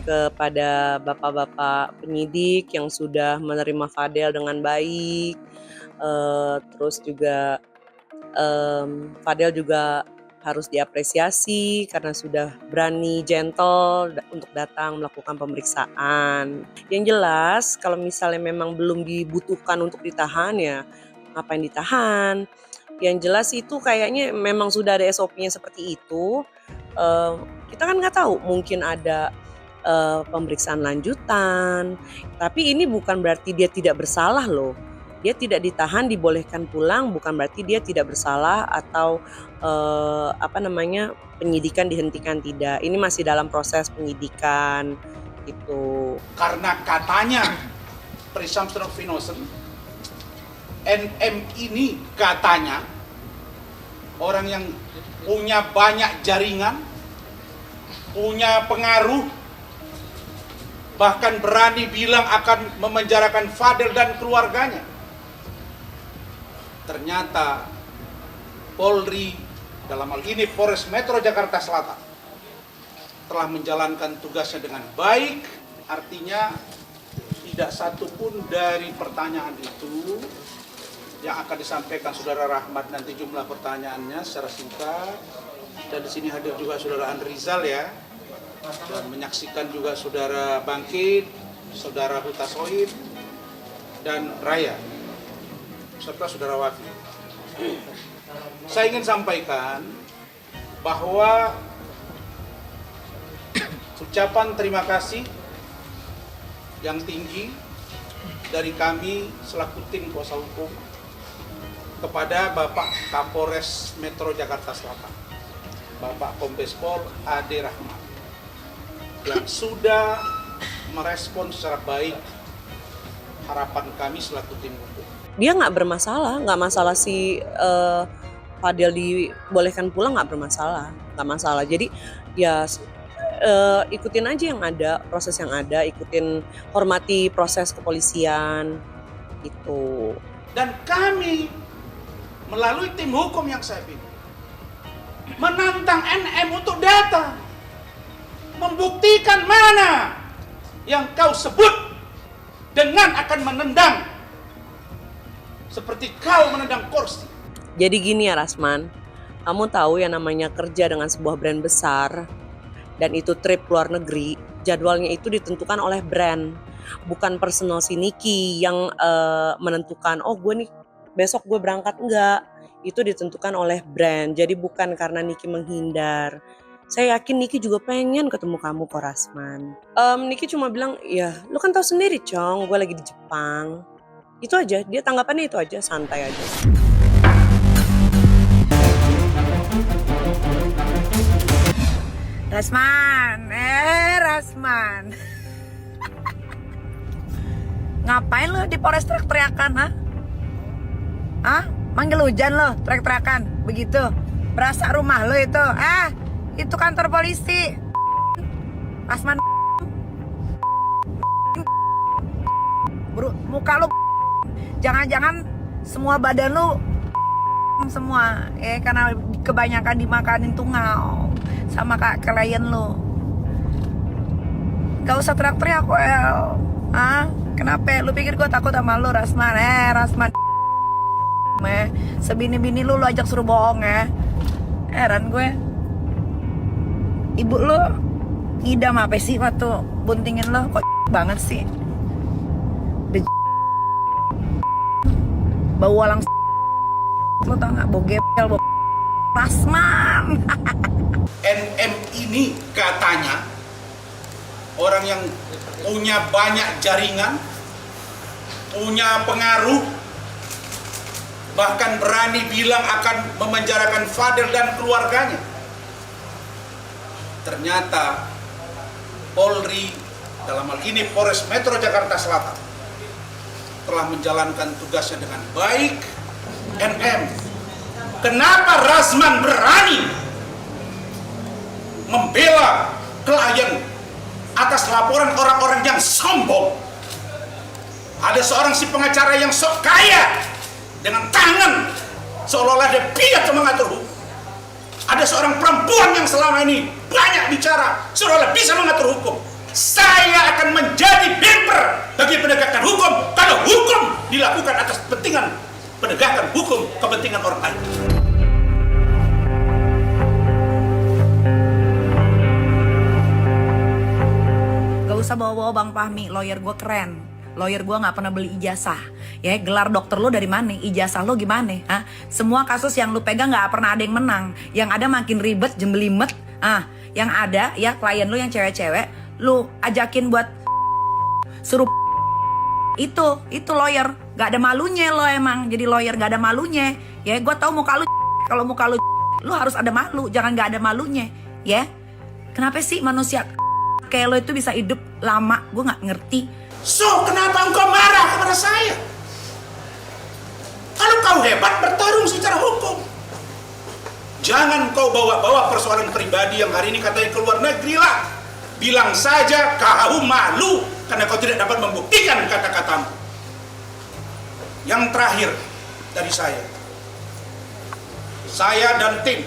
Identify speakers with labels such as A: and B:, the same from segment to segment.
A: kepada bapak-bapak penyidik yang sudah menerima Fadel dengan baik. Terus juga Fadel juga harus diapresiasi karena sudah berani, gentle untuk datang melakukan pemeriksaan. Yang jelas kalau misalnya memang belum dibutuhkan untuk ditahan, ya ngapain ditahan. Yang jelas itu kayaknya memang sudah ada SOP-nya seperti itu. Kita kan nggak tahu, mungkin ada pemeriksaan lanjutan. Tapi ini bukan berarti dia tidak bersalah loh. Dia tidak ditahan, dibolehkan pulang, bukan berarti dia tidak bersalah atau penyidikan dihentikan, tidak. Ini masih dalam proses penyidikan gitu.
B: Karena katanya presumption of innocence, NM ini katanya orang yang punya banyak jaringan, punya pengaruh, bahkan berani bilang akan memenjarakan Fadel dan keluarganya. Ternyata Polri, dalam hal ini Polres Metro Jakarta Selatan, telah menjalankan tugasnya dengan baik. Artinya tidak satu pun dari pertanyaan itu yang akan disampaikan Saudara Rahmat, nanti jumlah pertanyaannya secara singkat. Dan di sini hadir juga Saudara Andrizal ya, dan menyaksikan juga Saudara Bangkit, Saudara Huta Soid, dan Raya, serta Saudara Wafi. Saya ingin sampaikan bahwa ucapan terima kasih yang tinggi dari kami selaku tim kuasa hukum kepada Bapak Kapolres Metro Jakarta Selatan, Bapak Kombes Pol Ade Rahmat, yang sudah merespon secara baik harapan kami selaku tim hukum.
A: Dia nggak masalah si Fadel dibolehkan pulang, nggak masalah. Jadi ya ikutin aja yang ada, proses yang ada, hormati proses kepolisian itu.
B: Dan kami melalui tim hukum yang saya pilih menantang NM untuk data, membuktikan mana yang kau sebut dengan akan menendang seperti kau menendang kursi.
A: Jadi gini ya Rasman, kamu tahu yang namanya kerja dengan sebuah brand besar dan itu trip luar negeri, jadwalnya itu ditentukan oleh brand, bukan personal si Niki yang menentukan, oh gue nih besok gue berangkat, enggak. Itu ditentukan oleh brand, jadi bukan karena Niki menghindar. Saya yakin Niki juga pengen ketemu kamu kok Rasman. Niki cuma bilang, ya lu kan tahu sendiri Cong, gue lagi di Jepang. Itu aja, dia tanggapannya itu aja, santai aja.
C: Rasman. Ngapain lo di Polres teriak-teriakan, ha? Manggil hujan lo, teriak-teriakan, begitu? Berasa rumah lo itu, itu kantor polisi. Rasman, muka lo, jangan-jangan semua badan lo semua, karena kebanyakan dimakanin tungau sama klien lo. Gak usah teriak-teriak, kenapa? Lu pikir gue takut sama lu, Rasman? Rasman, sebini-bini lu ajak suruh bohong ya. Heran gue. Ibu lu ngidam apa sih waktu buntingin lo? Kok banget sih? Bau walang lo tau gak? Bau gepel, bau Rasman.
B: NM ini katanya orang yang punya banyak jaringan, punya pengaruh, bahkan berani bilang akan memenjarakan Fadel dan keluarganya. Ternyata Polri, dalam hal ini Polres Metro Jakarta Selatan, telah menjalankan tugasnya dengan baik. NM, kenapa Rasman berani membela klien atas laporan orang-orang yang sombong? Ada seorang si pengacara yang sok kaya dengan tangan seolah-olah dia piat mengatur hukum. Ada seorang perempuan yang selama ini banyak bicara seolah-olah bisa mengatur hukum. Saya akan menjadi helper bagi penegakan hukum kalau hukum dilakukan atas kepentingan penegakan hukum kepentingan orang lain.
C: Gak usah bawa-bawa Bang Fahmi, lawyer gue keren. Lawyer gue gak pernah beli ijazah. Ya, gelar dokter lo dari mana? Ijazah lo gimana? Hah? Semua kasus yang lo pegang gak pernah ada yang menang. Yang ada makin ribet, jembelimet. Yang ada ya klien lo yang cewek-cewek, lo ajakin buat suruh itu lawyer. Gak ada malunya lo emang jadi lawyer, gak ada malunya. Ya, gue tahu muka lo. Kalau muka lo harus ada malu, jangan gak ada malunya. Ya, kenapa sih manusia kayak lo itu bisa hidup lama? Gue gak ngerti.
B: So, kenapa engkau marah kepada saya? Kalau kau hebat, bertarung secara hukum. Jangan kau bawa-bawa persoalan pribadi yang hari ini katanya keluar negeri lah. Bilang saja kau malu karena kau tidak dapat membuktikan kata-katamu. Yang terakhir dari saya dan tim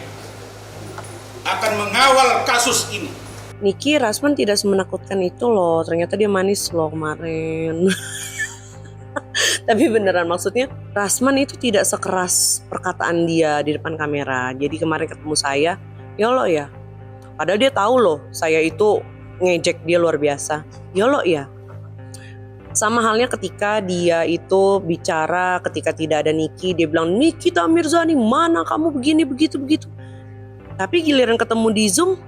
B: akan mengawal kasus ini.
A: Niki, Rasman tidak semenakutkan itu loh. Ternyata dia manis loh kemarin. Tapi beneran, maksudnya Rasman itu tidak sekeras perkataan dia di depan kamera. Jadi kemarin ketemu saya, ya Allah ya. Padahal dia tahu loh, saya itu ngejek dia luar biasa. Ya Allah ya. Sama halnya ketika dia itu bicara ketika tidak ada Niki, dia bilang, Nikita Mirzani, mana kamu begini, begitu. Tapi giliran ketemu di Zoom,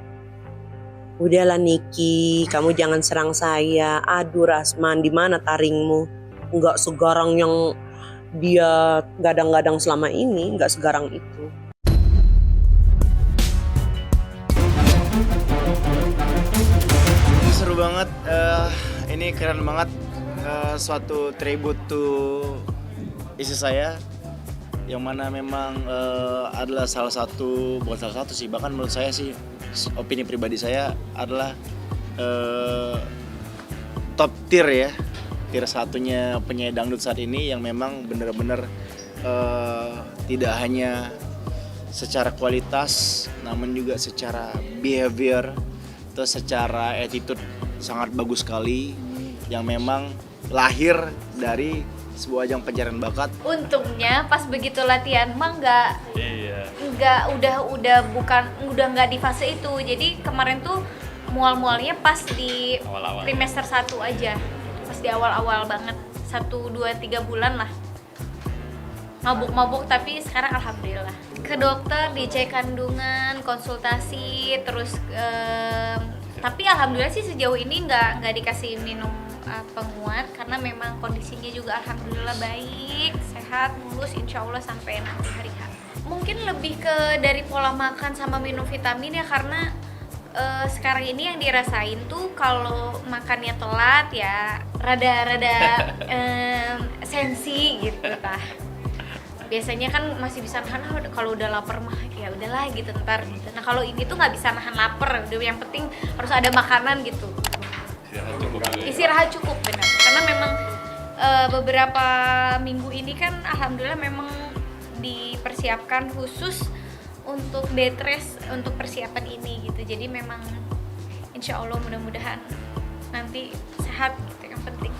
A: udahlah Niki, kamu jangan serang saya. Aduh Rasman, di mana taringmu? Enggak segarang yang dia gadang-gadang selama ini, enggak segarang itu.
D: Seru banget, ini keren banget, suatu tribute to istri saya, yang mana memang adalah bukan salah satu sih, bahkan menurut saya sih, opini pribadi saya adalah top tier ya, tier satunya penyanyi dangdut saat ini yang memang benar-benar tidak hanya secara kualitas namun juga secara behavior atau secara attitude sangat bagus sekali, yang memang lahir dari sebuah ajang pencarian bakat.
E: Untungnya pas begitu latihan mah udah nggak di fase itu. Jadi kemarin tuh mual-mualnya pas di trimester 1 aja, pas di awal-awal banget, 1, 2, 3 bulan lah mabuk-mabuk. Tapi sekarang alhamdulillah ke dokter, dicek kandungan, konsultasi terus, tapi alhamdulillah sih sejauh ini nggak dikasih minum penguat karena memang kondisinya juga alhamdulillah baik, sehat, mulus, insya Allah sampai nanti hari H. Mungkin lebih ke dari pola makan sama minum vitamin ya, karena sekarang ini yang dirasain tuh kalau makannya telat ya rada sensi gitu tah. Biasanya kan masih bisa nahan, kalau udah lapar mah ya udahlah gitu ntar gitu. Nah kalau ini tuh nggak bisa nahan lapar, yang penting harus ada makanan gitu. Istirahat cukup benar, karena memang beberapa minggu ini kan alhamdulillah memang dipersiapkan khusus untuk bed rest untuk persiapan ini gitu. Jadi memang insya Allah mudah-mudahan nanti sehat gitu yang penting.